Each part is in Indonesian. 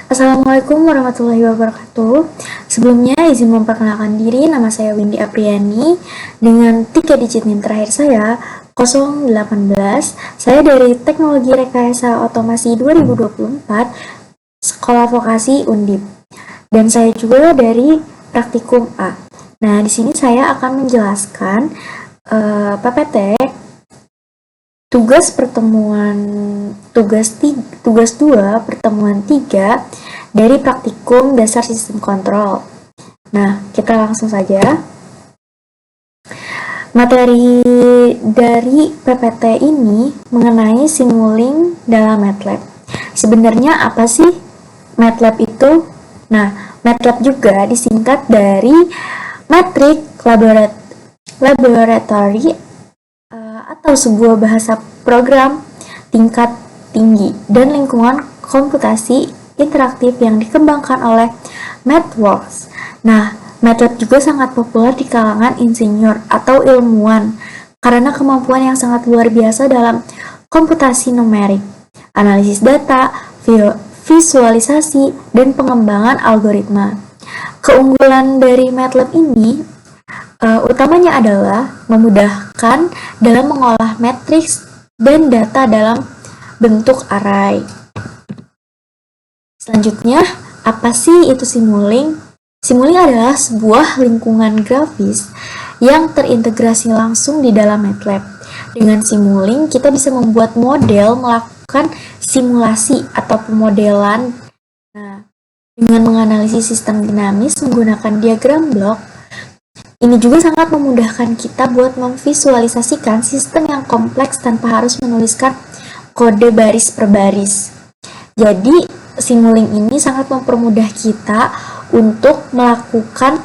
Assalamualaikum warahmatullahi wabarakatuh. Sebelumnya izin memperkenalkan diri, nama saya Windy Apriani dengan 3 digit NIM terakhir saya 018. Saya dari Teknologi Rekayasa Otomasi 2024 Sekolah Vokasi Undip. Dan saya juga dari Praktikum A. Nah, di sini saya akan menjelaskan PPT tugas 2 pertemuan 3 dari praktikum dasar sistem kontrol. Nah, kita langsung saja. Materi dari PPT ini mengenai Simulink dalam MATLAB. Sebenarnya apa sih MATLAB itu? Nah, MATLAB juga disingkat dari Matrix Laboratory atau sebuah bahasa program tingkat tinggi dan lingkungan komputasi interaktif yang dikembangkan oleh MathWorks. Nah, MATLAB juga sangat populer di kalangan insinyur atau ilmuwan karena kemampuan yang sangat luar biasa dalam komputasi numerik, analisis data, visualisasi, dan pengembangan algoritma. Keunggulan dari MATLAB ini utamanya adalah memudahkan dalam mengolah matriks dan data dalam bentuk array. Selanjutnya, apa sih itu Simulink? Simulink adalah sebuah lingkungan grafis yang terintegrasi langsung di dalam MATLAB. Dengan Simulink, kita bisa membuat model, melakukan simulasi atau pemodelan. Nah, dengan menganalisis sistem dinamis menggunakan diagram blok, ini juga sangat memudahkan kita buat memvisualisasikan sistem yang kompleks tanpa harus menuliskan kode baris per baris. Jadi, Simulink ini sangat mempermudah kita untuk melakukan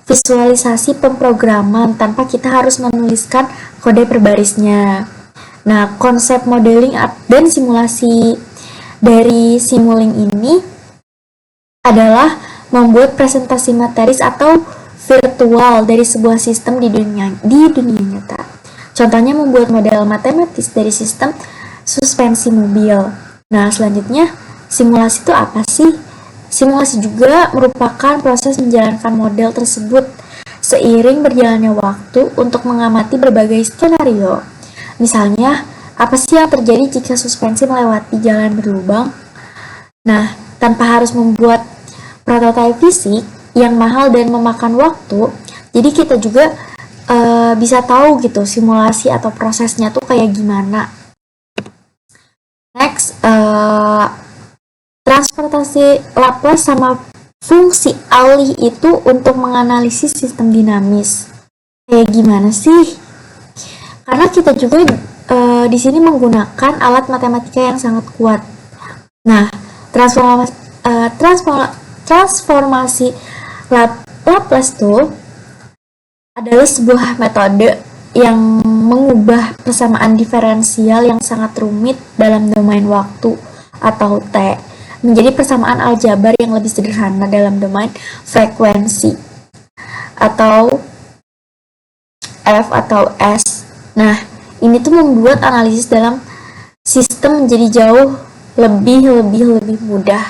visualisasi pemrograman tanpa kita harus menuliskan kode per barisnya. Nah, konsep modeling dan simulasi dari Simulink ini adalah membuat presentasi materis atau virtual dari sebuah sistem di dunia nyata. Contohnya membuat model matematis dari sistem suspensi mobil. Nah, selanjutnya simulasi itu apa sih? Simulasi juga merupakan proses menjalankan model tersebut seiring berjalannya waktu untuk mengamati berbagai skenario. Misalnya, apa sih yang terjadi jika suspensi melewati jalan berlubang? Nah, tanpa harus membuat prototipe fisik yang mahal dan memakan waktu, jadi kita juga bisa tahu gitu simulasi atau prosesnya tuh kayak gimana. Next, transportasi Laplace sama fungsi alih itu untuk menganalisis sistem dinamis. Kayak gimana sih? Karena kita juga di sini menggunakan alat matematika yang sangat kuat. Nah, transformasi Laplace itu adalah sebuah metode yang mengubah persamaan diferensial yang sangat rumit dalam domain waktu atau T menjadi persamaan aljabar yang lebih sederhana dalam domain frekuensi atau F atau S. Nah, ini tuh membuat analisis dalam sistem menjadi jauh lebih mudah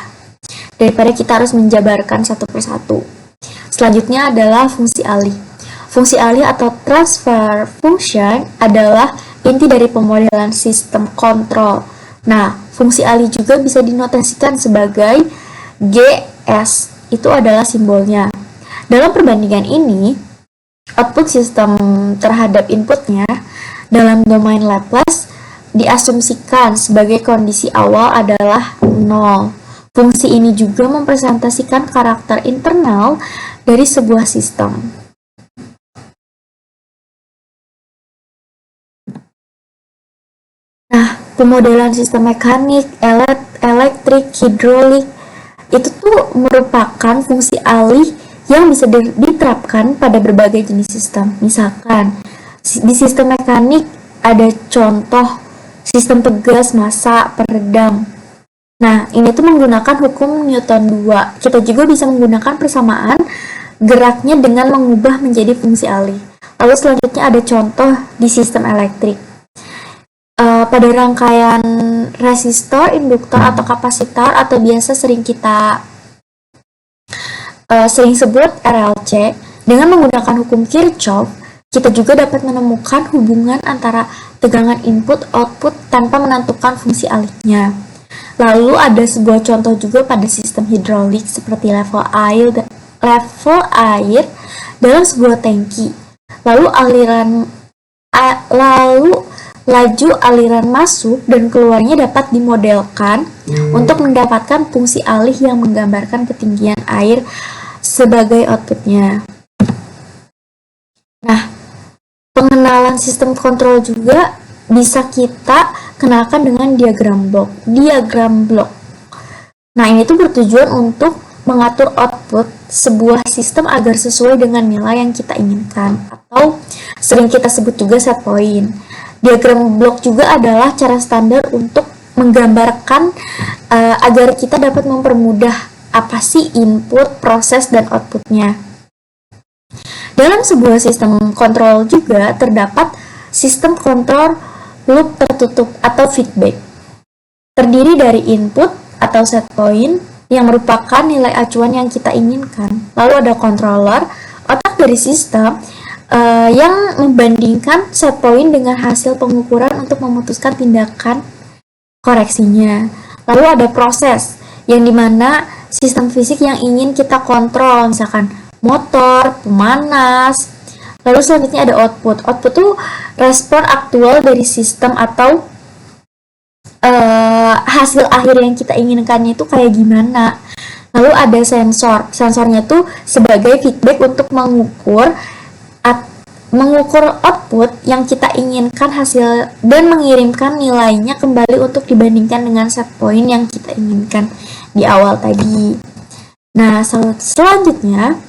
daripada kita harus menjabarkan satu persatu. Selanjutnya adalah fungsi alih. Fungsi alih atau transfer function adalah inti dari pemodelan sistem kontrol. Nah, fungsi alih juga bisa dinotasikan sebagai GS. Itu adalah simbolnya. Dalam perbandingan ini, output sistem terhadap inputnya dalam domain Laplace diasumsikan sebagai kondisi awal adalah 0. Fungsi ini juga mempresentasikan karakter internal dari sebuah sistem. Nah, pemodelan sistem mekanik, elektrik, hidrolik itu tuh merupakan fungsi alih yang bisa diterapkan pada berbagai jenis sistem. Misalkan, di sistem mekanik ada contoh sistem tegas, massa, peredam. Nah, ini tuh menggunakan hukum Newton 2. Kita juga bisa menggunakan persamaan geraknya dengan mengubah menjadi fungsi alih. Lalu selanjutnya ada contoh di sistem elektrik. Pada rangkaian resistor, induktor, atau kapasitor, atau biasa sering kita sebut RLC. Dengan menggunakan hukum Kirchhoff, kita juga dapat menemukan hubungan antara tegangan input-output tanpa menentukan fungsi alihnya. Lalu ada sebuah contoh juga pada sistem hidrolik seperti level air dalam sebuah tangki. Lalu laju aliran masuk dan keluarnya dapat dimodelkan untuk mendapatkan fungsi alih yang menggambarkan ketinggian air sebagai outputnya. Nah, pengenalan sistem kontrol juga bisa kita kenalkan dengan diagram blok. Nah, ini tuh bertujuan untuk mengatur output sebuah sistem agar sesuai dengan nilai yang kita inginkan, atau sering kita sebut juga set point. Diagram blok juga adalah cara standar untuk menggambarkan agar kita dapat mempermudah apa sih input, proses, dan outputnya. Dalam sebuah sistem kontrol juga terdapat sistem kontrol loop tertutup atau feedback. Terdiri dari input atau set point yang merupakan nilai acuan yang kita inginkan. Lalu ada controller, otak dari sistem yang membandingkan set point dengan hasil pengukuran untuk memutuskan tindakan koreksinya. Lalu ada proses, yang dimana sistem fisik yang ingin kita kontrol, misalkan motor, pemanas. Lalu selanjutnya ada output. Output itu respon aktual dari sistem atau hasil akhir yang kita inginkannya itu kayak gimana. Lalu ada sensor. Sensornya itu sebagai feedback untuk mengukur output yang kita inginkan hasil dan mengirimkan nilainya kembali untuk dibandingkan dengan set point yang kita inginkan di awal tadi. Nah, selanjutnya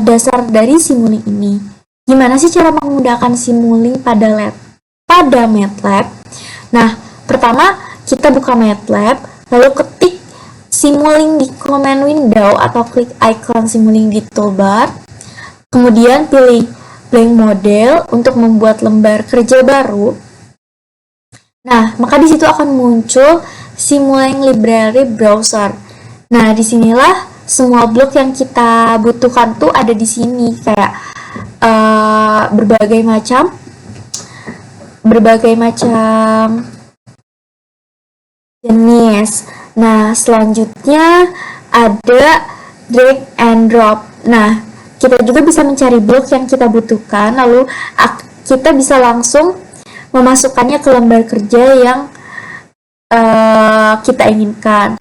dasar dari Simulink ini. Gimana sih cara menggunakan Simulink pada MATLAB? Nah, pertama kita buka MATLAB, lalu ketik Simulink di command window atau klik icon Simulink di toolbar. Kemudian pilih blank model untuk membuat lembar kerja baru. Nah, maka di situ akan muncul Simulink Library Browser. Nah, disinilah semua blok yang kita butuhkan tuh ada di sini, kayak berbagai macam jenis. Nah, selanjutnya ada drag and drop. Nah, kita juga bisa mencari blok yang kita butuhkan, lalu kita bisa langsung memasukkannya ke lembar kerja yang kita inginkan.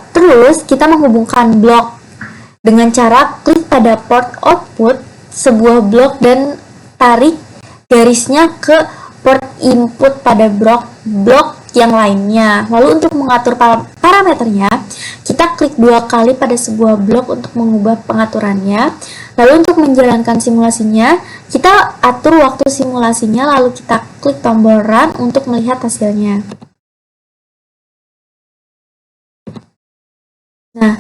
Terus kita menghubungkan blok dengan cara klik pada port output sebuah blok dan tarik garisnya ke port input pada blok yang lainnya. Lalu untuk mengatur parameternya, kita klik 2 kali pada sebuah blok untuk mengubah pengaturannya. Lalu untuk menjalankan simulasinya, kita atur waktu simulasinya, lalu kita klik tombol run untuk melihat hasilnya. Nah,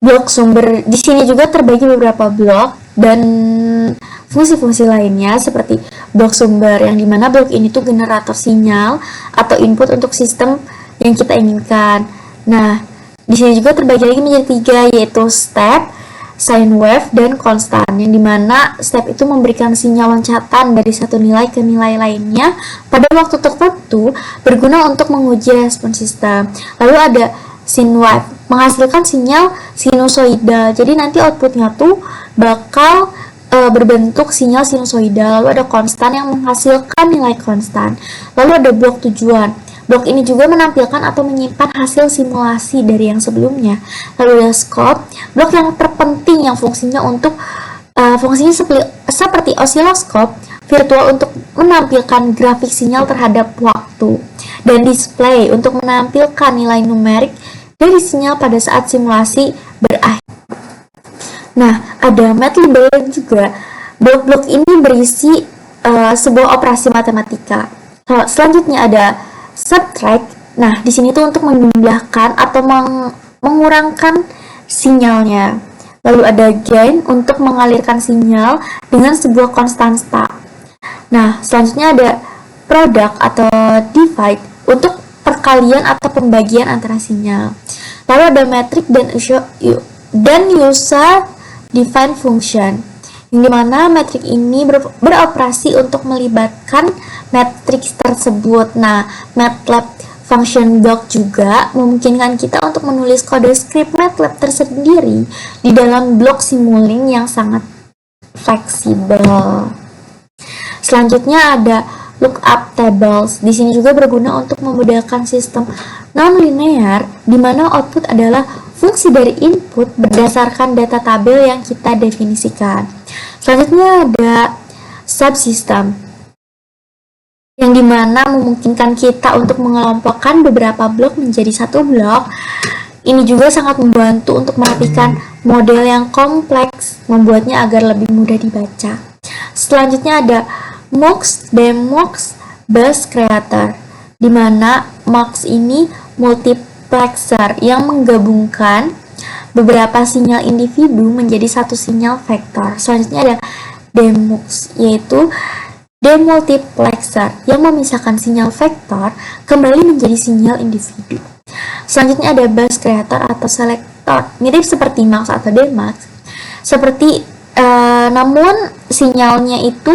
blok sumber di sini juga terbagi beberapa blok dan fungsi-fungsi lainnya seperti blok sumber, yang dimana blok ini tuh generator sinyal atau input untuk sistem yang kita inginkan. Nah, di sini juga terbagi lagi menjadi 3, yaitu step, sine wave, dan konstan, yang dimana step itu memberikan sinyal loncatan dari satu nilai ke nilai lainnya pada waktu tertentu berguna untuk menguji respon sistem. Lalu ada sine wave, menghasilkan sinyal sinusoidal, jadi nanti outputnya tuh bakal berbentuk sinyal sinusoidal. Lalu ada konstan yang menghasilkan nilai konstan. Lalu ada blok tujuan. Blok ini juga menampilkan atau menyimpan hasil simulasi dari yang sebelumnya. Lalu ada scope, blok yang terpenting yang fungsinya seperti osiloskop virtual untuk menampilkan grafik sinyal terhadap waktu, dan display untuk menampilkan nilai numerik dari sinyal pada saat simulasi berakhir. Nah, ada MATLAB juga. Blok-blok ini berisi sebuah operasi matematika. Selanjutnya ada subtract. Nah, di sini tuh untuk menjumlahkan atau mengurangkan sinyalnya. Lalu ada gain untuk mengalirkan sinyal dengan sebuah konstanta. Nah, selanjutnya ada product atau divide untuk perkalian atau pembagian antara sinyal. Lalu ada metric dan user defined function, yang dimana metrik ini beroperasi untuk melibatkan matriks tersebut. Nah, MATLAB function block juga memungkinkan kita untuk menulis kode script MATLAB tersendiri di dalam blok Simulink yang sangat fleksibel. Selanjutnya ada lookup tables. Di sini juga berguna untuk memudahkan sistem non-linear di mana output adalah fungsi dari input berdasarkan data tabel yang kita definisikan. Selanjutnya ada subsystem, yang dimana memungkinkan kita untuk mengelompokkan beberapa blok menjadi satu blok. Ini juga sangat membantu untuk merapikan model yang kompleks, membuatnya agar lebih mudah dibaca. Selanjutnya ada MUX, DMUX, Bus Creator, di mana MUX ini multiplexer yang menggabungkan beberapa sinyal individu menjadi satu sinyal vektor. Selanjutnya ada DMUX, yaitu demultiplexer yang memisahkan sinyal vektor kembali menjadi sinyal individu. Selanjutnya ada bus creator atau selector, mirip seperti MUX atau DMUX, namun sinyalnya itu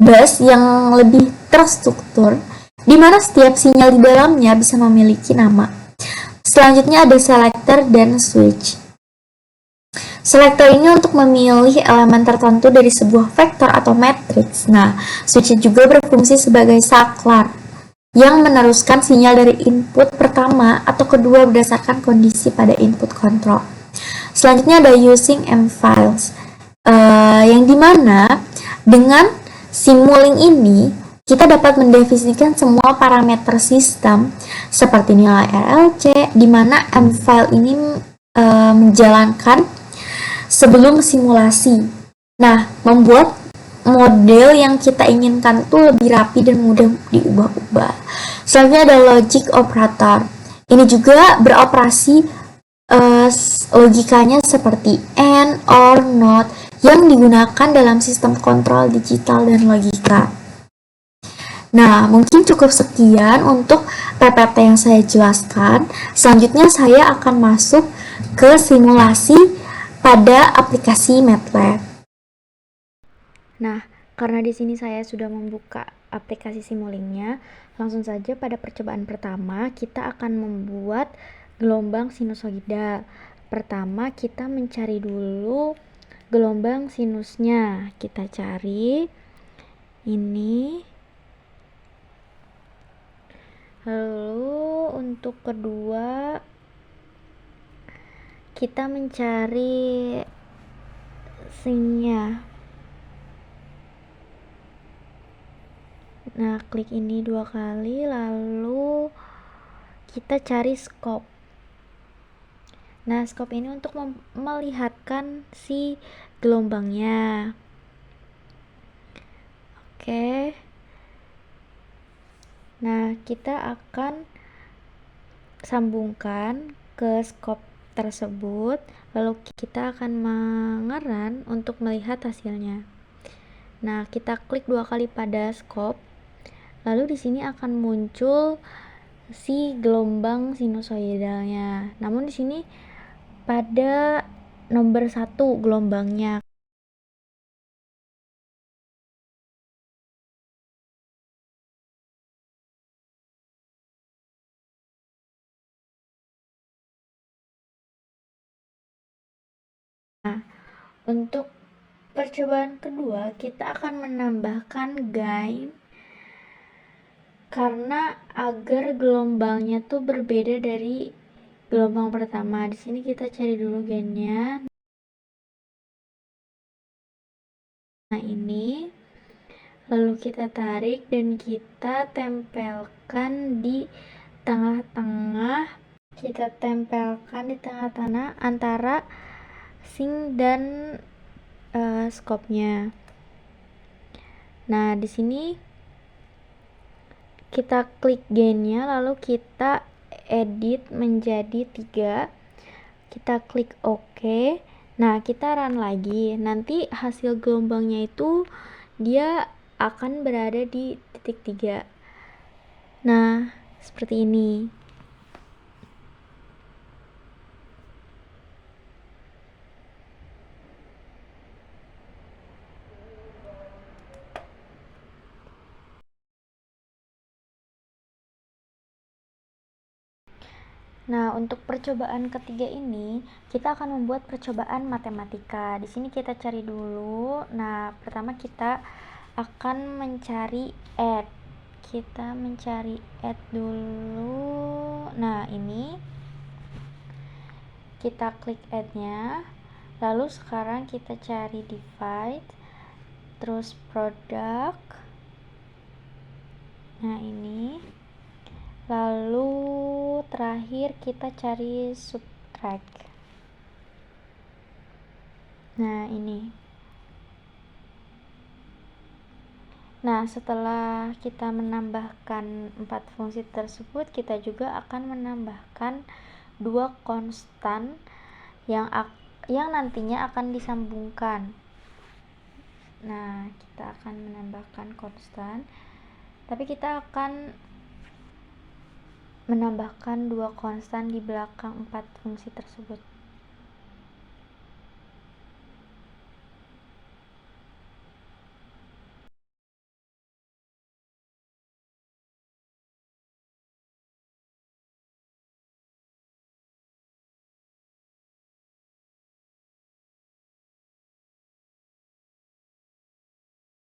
bus yang lebih terstruktur, di mana setiap sinyal di dalamnya bisa memiliki nama. Selanjutnya ada selector dan switch. Selector ini untuk memilih elemen tertentu dari sebuah vektor atau matriks. Nah, switch juga berfungsi sebagai saklar yang meneruskan sinyal dari input pertama atau kedua berdasarkan kondisi pada input control. Selanjutnya ada using M-files, yang dimana dengan Simulink ini kita dapat mendefinisikan semua parameter sistem seperti nilai RLC, di mana M-file ini menjalankan sebelum simulasi. Nah, membuat model yang kita inginkan itu lebih rapi dan mudah diubah-ubah. Selanjutnya ada logic operator. Ini juga beroperasi logikanya seperti AND, OR, NOT yang digunakan dalam sistem kontrol digital dan logika. Nah, mungkin cukup sekian untuk PPT yang saya jelaskan. Selanjutnya saya akan masuk ke simulasi pada aplikasi MATLAB. Nah, karena di sini saya sudah membuka aplikasi Simulink-nya, langsung saja pada percobaan pertama kita akan membuat gelombang sinusoidal. Pertama kita mencari dulu gelombang sinusnya. Kita cari ini. Lalu untuk kedua kita mencari sinnya. Nah, klik ini 2 kali, lalu kita cari scope. Nah, scope ini untuk melihatkan si gelombangnya. Oke. Nah, kita akan sambungkan ke scope tersebut, lalu kita akan mengeran untuk melihat hasilnya. Nah, kita klik 2 kali pada scope, lalu di sini akan muncul si gelombang sinusoidalnya. Namun di sini pada nomor 1 gelombangnya. Nah, untuk percobaan kedua kita akan menambahkan gain karena agar gelombangnya tuh berbeda dari gelombang pertama. Di sini kita cari dulu gainnya. Nah, ini lalu kita tarik dan kita tempelkan di tengah-tengah. Kita tempelkan di tengah-tengah antara sink dan scope-nya. Nah, di sini kita klik gain-nya, lalu kita edit menjadi 3. Kita klik OK. Nah, kita run lagi. Nanti hasil gelombangnya itu dia akan berada di titik 3. Nah, seperti ini. Nah, untuk percobaan ketiga ini, kita akan membuat percobaan matematika. Di sini kita cari dulu. Nah, pertama kita akan mencari add. Kita mencari add dulu. Nah, ini kita klik add-nya. Lalu sekarang kita cari divide, terus product. Nah, ini. Lalu terakhir kita cari subtract. Nah, ini. Nah, setelah kita menambahkan 4 fungsi tersebut, kita juga akan menambahkan 2 konstan yang nantinya akan disambungkan. Nah, kita akan menambahkan konstan, tapi kita akan menambahkan 2 konstan di belakang 4 fungsi tersebut.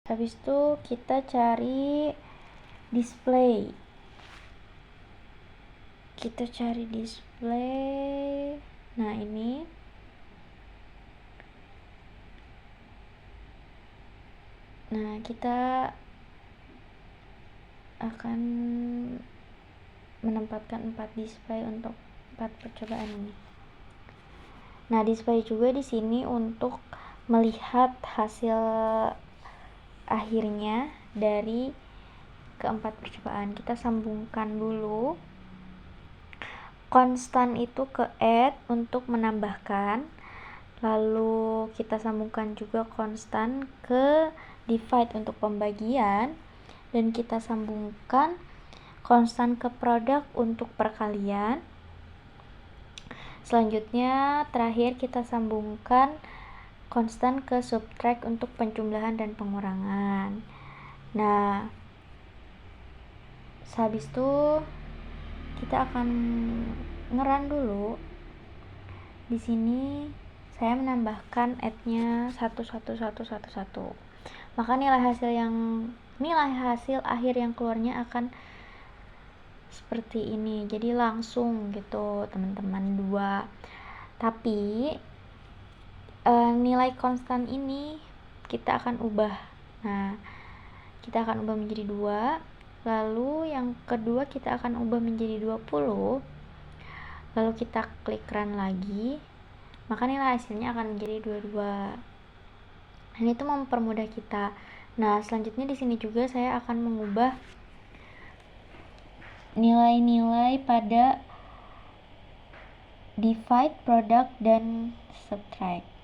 Habis itu kita cari display. Nah, ini. Nah, kita akan menempatkan 4 display untuk 4 percobaan ini. Nah, display juga di sini untuk melihat hasil akhirnya dari keempat percobaan. Kita sambungkan dulu konstan itu ke add untuk menambahkan, lalu kita sambungkan juga konstan ke divide untuk pembagian, dan kita sambungkan konstan ke product untuk perkalian. Selanjutnya terakhir kita sambungkan konstan ke subtract untuk penjumlahan dan pengurangan. Nah, habis itu kita akan ngerun dulu. Di sini saya menambahkan add-nya 11111. Maka nilai hasil akhir yang keluarnya akan seperti ini. Jadi langsung gitu, teman-teman, 2. Tapi nilai konstan ini kita akan ubah. Nah, kita akan ubah menjadi 2. Lalu yang kedua kita akan ubah menjadi 20. Lalu kita klik run lagi. Maka nilai hasilnya akan menjadi 22. Dan itu mempermudah kita. Nah, selanjutnya di sini juga saya akan mengubah nilai-nilai pada divide, product, dan subtract.